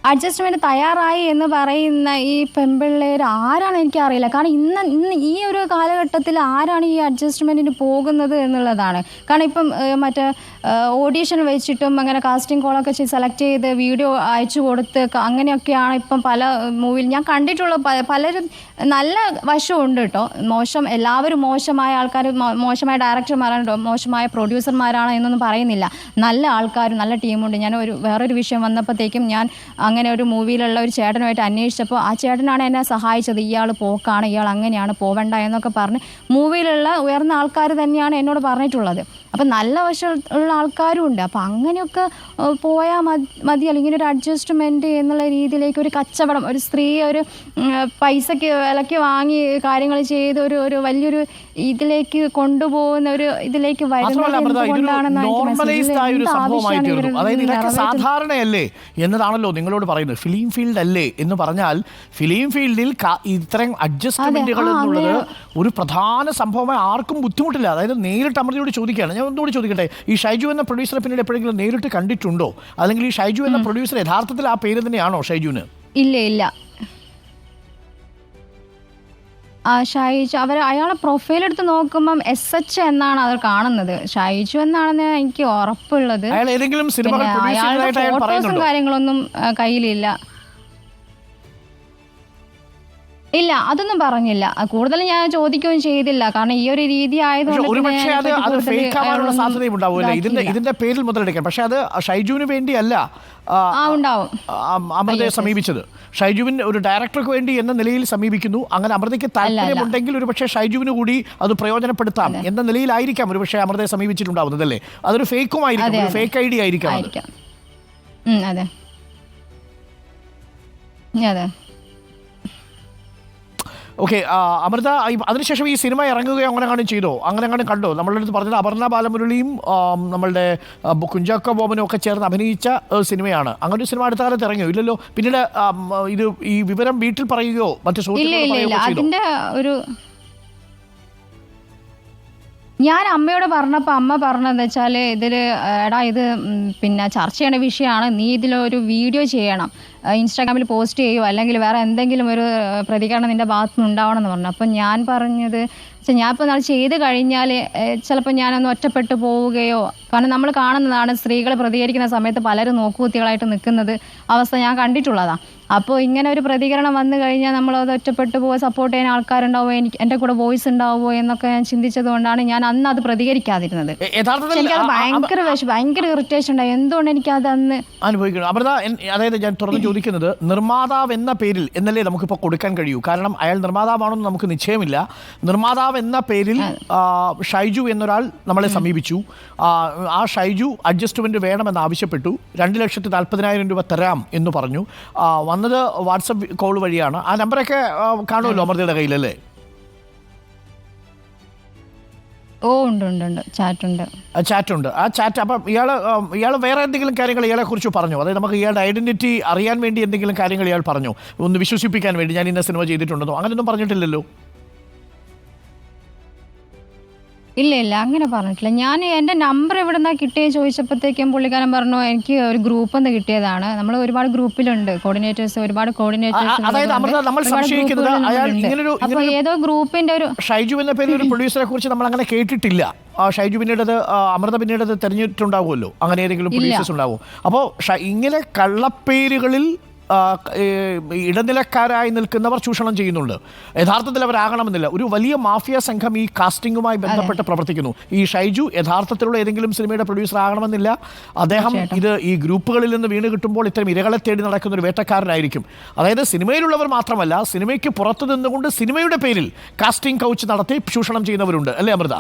Adjustment തയ്യാറായി എന്ന് പറയുന്ന ഈ പെൺപിള്ളേർ ആരാണ് എനിക്കറിയില്ല. കാരണം ഇന്ന് ഈ ഒരു കാലഘട്ടത്തിൽ ആരാണ് ഈ അഡ്ജസ്റ്റ്മെൻറ്റിന് പോകുന്നത് എന്നുള്ളതാണ്. കാരണം ഇപ്പം മറ്റേ ഓഡീഷൻ വെച്ചിട്ടും അങ്ങനെ കാസ്റ്റിംഗ് കോളൊക്കെ സെലക്ട് ചെയ്ത് വീഡിയോ അയച്ചു കൊടുത്ത് അങ്ങനെയൊക്കെയാണ് ഇപ്പം പല മൂവിയിൽ ഞാൻ കണ്ടിട്ടുള്ള പലരും. നല്ല വശമുണ്ട് കേട്ടോ. എല്ലാവരും മോശമായ ആൾക്കാർ, മോശമായ ഡയറക്ടർമാരാണ്, മോശമായ പ്രൊഡ്യൂസർമാരാണ് എന്നൊന്നും പറയുന്നില്ല. നല്ല ആൾക്കാരും നല്ല ടീമുണ്ട്. ഞാൻ വേറൊരു വിഷയം വന്നപ്പോഴത്തേക്കും ഞാൻ അങ്ങനെ ഒരു മൂവിയിലുള്ള ഒരു ചേട്ടനുമായിട്ട് അന്വേഷിച്ചപ്പോൾ ആ ചേട്ടനാണ് എന്നെ സഹായിച്ചത്. ഇയാൾ പോക്കാണ്, ഇയാൾ അങ്ങനെയാണ്, പോവണ്ട എന്നൊക്കെ പറഞ്ഞ് മൂവിയിലുള്ള ഉയർന്ന ആൾക്കാർ തന്നെയാണ് എന്നോട് പറഞ്ഞിട്ടുള്ളത്. അപ്പം നല്ല വശമുള്ള ആൾക്കാരും ഉണ്ട്. അപ്പം അങ്ങനെയൊക്കെ പോയാൽ മതി. അല്ലെങ്കിൽ ഒരു അഡ്ജസ്റ്റ്മെൻറ്റ് എന്നുള്ള രീതിയിലേക്ക് ഒരു കച്ചവടം, ഒരു സ്ത്രീ ഒരു പൈസയ്ക്ക് വിലയ്ക്ക് വാങ്ങി കാര്യങ്ങൾ ചെയ്ത് ഒരു വലിയൊരു ഇതിലേക്ക് കൊണ്ടുപോകുന്ന ഒരു ഇതിലേക്ക് സാധാരണയല്ലേ എന്നതാണല്ലോ നിങ്ങളോട് പറയുന്നത്. ഫിലിം ഫീൽഡ് അല്ലേ എന്ന് പറഞ്ഞാൽ ഫിലിം ഫീൽഡിൽ ഇത്തരം അഡ്ജസ്റ്റ്മെന്റുകൾ എന്നുള്ളത് ഒരു പ്രധാന സംഭവമായി ആർക്കും ബുദ്ധിമുട്ടില്ല. അതായത് നേരിട്ട് അമൃതയോട് ചോദിക്കുകയാണ്. ഞാൻ ഒന്നുകൂടി ചോദിക്കട്ടെ, ഈ ഷൈജു എന്ന പ്രൊഡ്യൂസറെ പിന്നീട് എപ്പോഴെങ്കിലും നേരിട്ട് കണ്ടിട്ടുണ്ടോ? അല്ലെങ്കിൽ ഈ ഷൈജു എന്ന പ്രൊഡ്യൂസർ യഥാർത്ഥത്തിൽ ആ പേര് തന്നെയാണോ ഷൈജുവിന്? ഇല്ല. ഷൈജു അയാളെ പ്രൊഫൈൽ എടുത്ത് നോക്കുമ്പം SH എന്നാണ് അത് കാണുന്നത്. ഷൈജു എന്നാണെന്ന് എനിക്ക് ഉറപ്പുള്ളത്. ഫോട്ടോസും കാര്യങ്ങളൊന്നും കയ്യിലില്ല. ഇല്ല, അതൊന്നും പറഞ്ഞില്ല. കൂടുതൽ ഞാൻ ചോദിക്കുകയും ചെയ്തില്ല. കാരണം ഈ ഒരു രീതി ആയതുകൊണ്ട് ഇതിന്റെ പേരിൽ മുതലെടുക്കാൻ. പക്ഷെ അത് ഷൈജുവിന് വേണ്ടിയല്ല അമൃതയെ സമീപിച്ചത്. ഷൈജുവിന് ഒരു ഡയറക്ടർക്ക് വേണ്ടി എന്ന നിലയിൽ സമീപിക്കുന്നു. അങ്ങനെ അമൃതയ്ക്ക് താല്പര്യമുണ്ടെങ്കിൽ ഒരു പക്ഷേ ഷൈജുവിന് കൂടി അത് പ്രയോജനപ്പെടുത്താം എന്ന നിലയിലായിരിക്കാം ഒരു പക്ഷേ അമൃതയെ സമീപിച്ചിട്ടുണ്ടാവുന്നത് അല്ലേ? അതൊരു ഫേക്കുമായിരിക്കും, ഒരു ഫേക്ക് ഐഡി ആയിരിക്കാം. അതെ. ഓക്കെ, അമൃത അതിനുശേഷം ഈ സിനിമ ഇറങ്ങുകയോ അങ്ങനെ ചെയ്തോ? അങ്ങനെ കണ്ടോ? നമ്മളുടെ അടുത്ത് പറഞ്ഞത് അപർണ ബാലമുരളിയും നമ്മളുടെ കുഞ്ചാക്കോ ബോബനും ഒക്കെ ചേർന്ന് അഭിനയിച്ച സിനിമയാണ്. അങ്ങനെ ഒരു സിനിമ അടുത്ത കാലത്ത് ഇറങ്ങിയോ? ഇല്ലല്ലോ. പിന്നീട് ഇത് ഈ വിവരം വീട്ടിൽ പറയുകയോ മറ്റു സുഹൃത്തുക്കളോട് ഞാൻ അമ്മയോട് പറഞ്ഞപ്പോൾ അമ്മ പറഞ്ഞതെന്ന് വെച്ചാൽ ഇത് പിന്നെ ചർച്ച ചെയ്യേണ്ട വിഷയമാണ്, നീ ഇതിലൊരു വീഡിയോ ചെയ്യണം, ഇൻസ്റ്റാഗ്രാമിൽ പോസ്റ്റ് ചെയ്യുമോ അല്ലെങ്കിൽ വേറെ എന്തെങ്കിലും ഒരു പ്രതികരണം നിൻ്റെ ഭാഗത്തുനിന്ന് ഉണ്ടാവണം എന്ന് പറഞ്ഞു. അപ്പം ഞാൻ പറഞ്ഞത് ഞാനിപ്പോൾ നാളെ ചെയ്ത് കഴിഞ്ഞാൽ ചിലപ്പോൾ ഞാനൊന്ന് ഒറ്റപ്പെട്ടു പോവുകയോ, കാരണം നമ്മൾ കാണുന്നതാണ് സ്ത്രീകൾ പ്രതികരിക്കുന്ന സമയത്ത് പലരും നോക്കുകുത്തികളായിട്ട് നിൽക്കുന്നത് അവസ്ഥ ഞാൻ കണ്ടിട്ടുള്ളതാണ്. അപ്പോൾ ഇങ്ങനെ ഒരു പ്രതികരണം വന്നു കഴിഞ്ഞാൽ നമ്മളത് ഒറ്റപ്പെട്ടു പോവുക, സപ്പോർട്ട് ചെയ്യാൻ ആൾക്കാരുണ്ടാവുമോ, എൻ്റെ കൂടെ വോയിസ് ഉണ്ടാവുമോ എന്നൊക്കെ ഞാൻ ചിന്തിച്ചത് കൊണ്ടാണ് ഞാൻ അന്ന് അത് പ്രതികരിക്കാതിരുന്നത്. എനിക്കത് ഭയങ്കര ഇറിറ്റേഷൻ ഉണ്ടായി. എന്തുകൊണ്ട് എനിക്കത് അന്ന് അനുഭവിക്കണം. അതായത് ഞാൻ തുറന്ന് ചോദിക്കുന്നത്, നിർമ്മാതാവ് എന്ന പേരിൽ എന്നല്ലേ നമുക്കിപ്പോൾ കൊടുക്കാൻ കഴിയൂ? കാരണം അയാൾ നിർമ്മാതാവാണെന്ന് നമുക്ക് നിശ്ചയമില്ല. നിർമ്മാതാവ് എന്ന പേരിൽ ഷൈജു എന്നൊരാൾ നമ്മളെ സമീപിച്ചു. ആ ഷൈജു അഡ്ജസ്റ്റ്മെൻറ്റ് വേണമെന്ന് ആവശ്യപ്പെട്ടു. 2,40,000 രൂപ തരാം എന്ന് പറഞ്ഞു. വന്നത് വാട്സപ്പ് കോൾ വഴിയാണ്. ആ നമ്പറൊക്കെ കാണുമല്ലോ അമൃതയുടെ കയ്യിലല്ലേ? ഉണ്ട് ചാറ്റുണ്ട്. ആ ചാറ്റ് അപ്പം ഇയാൾ വേറെ എന്തെങ്കിലും കാര്യങ്ങൾ ഇയാളെ കുറിച്ച് പറഞ്ഞു? അതായത് നമുക്ക് ഇയാളുടെ ഐഡന്റിറ്റി അറിയാൻ വേണ്ടി എന്തെങ്കിലും കാര്യങ്ങൾ ഇയാൾ പറഞ്ഞു, ഒന്ന് വിശ്വസിപ്പിക്കാൻ വേണ്ടി ഞാൻ ഇന്ന സിനിമ ചെയ്തിട്ടുണ്ടെന്നോ അങ്ങനെയൊന്നും പറഞ്ഞിട്ടില്ലല്ലോ? ഇല്ല, അങ്ങനെ പറഞ്ഞിട്ടില്ല. ഞാൻ എൻ്റെ നമ്പർ എവിടെ നിന്നാണ് കിട്ടിയെന്ന് ചോദിച്ചപ്പോഴത്തേക്കും പുള്ളിക്കാരൻ പറഞ്ഞു എനിക്ക് ഒരു ഗ്രൂപ്പ് എന്ന് കിട്ടിയതാണ്. നമ്മൾ ഒരുപാട് ഗ്രൂപ്പിലുണ്ട്, ഒരുപാട് കോർഡിനേറ്റേഴ്സ്. അപ്പോൾ ഏതോ ഗ്രൂപ്പിന്റെ ഒരു ഷൈജു എന്ന പേരിൽ ഒരു പ്രൊഡ്യൂസറെ കുറിച്ച് നമ്മൾ അങ്ങനെ കേട്ടിട്ടില്ല. ഷൈജു പിന്നീടത് അമൃത പിന്നീടത് തെരഞ്ഞിട്ടുണ്ടാവുമല്ലോ, അങ്ങനെ ഏതെങ്കിലും പ്രൊഡ്യൂസേഴ്സ് ഉണ്ടാവും. അപ്പോൾ ഇങ്ങനെ കള്ളപ്പേരുകളിൽ ഇടനിലക്കാരായി നിൽക്കുന്നവർ ചൂഷണം ചെയ്യുന്നുണ്ട്. യഥാർത്ഥത്തിൽ അവരാകണമെന്നില്ല. ഒരു വലിയ മാഫിയ സംഘം ഈ കാസ്റ്റിംഗുമായി ബന്ധപ്പെട്ട് പ്രവർത്തിക്കുന്നു. ഈ ഷൈജു യഥാർത്ഥത്തിലുള്ള ഏതെങ്കിലും സിനിമയുടെ പ്രൊഡ്യൂസർ ആകണമെന്നില്ല. അദ്ദേഹം ഈ ഗ്രൂപ്പുകളിൽ നിന്ന് വീണ് കിട്ടുമ്പോൾ ഇത്തരം ഇരകളെ തേടി നടക്കുന്ന ഒരു വേട്ടക്കാരനായിരിക്കും. അതായത് സിനിമയിലുള്ളവർ മാത്രമല്ല, സിനിമയ്ക്ക് പുറത്തു നിന്നുകൊണ്ട് സിനിമയുടെ പേരിൽ കാസ്റ്റിംഗ് കൗച്ച് നടത്തി ചൂഷണം ചെയ്യുന്നവരുണ്ട് അല്ലേ അമൃത?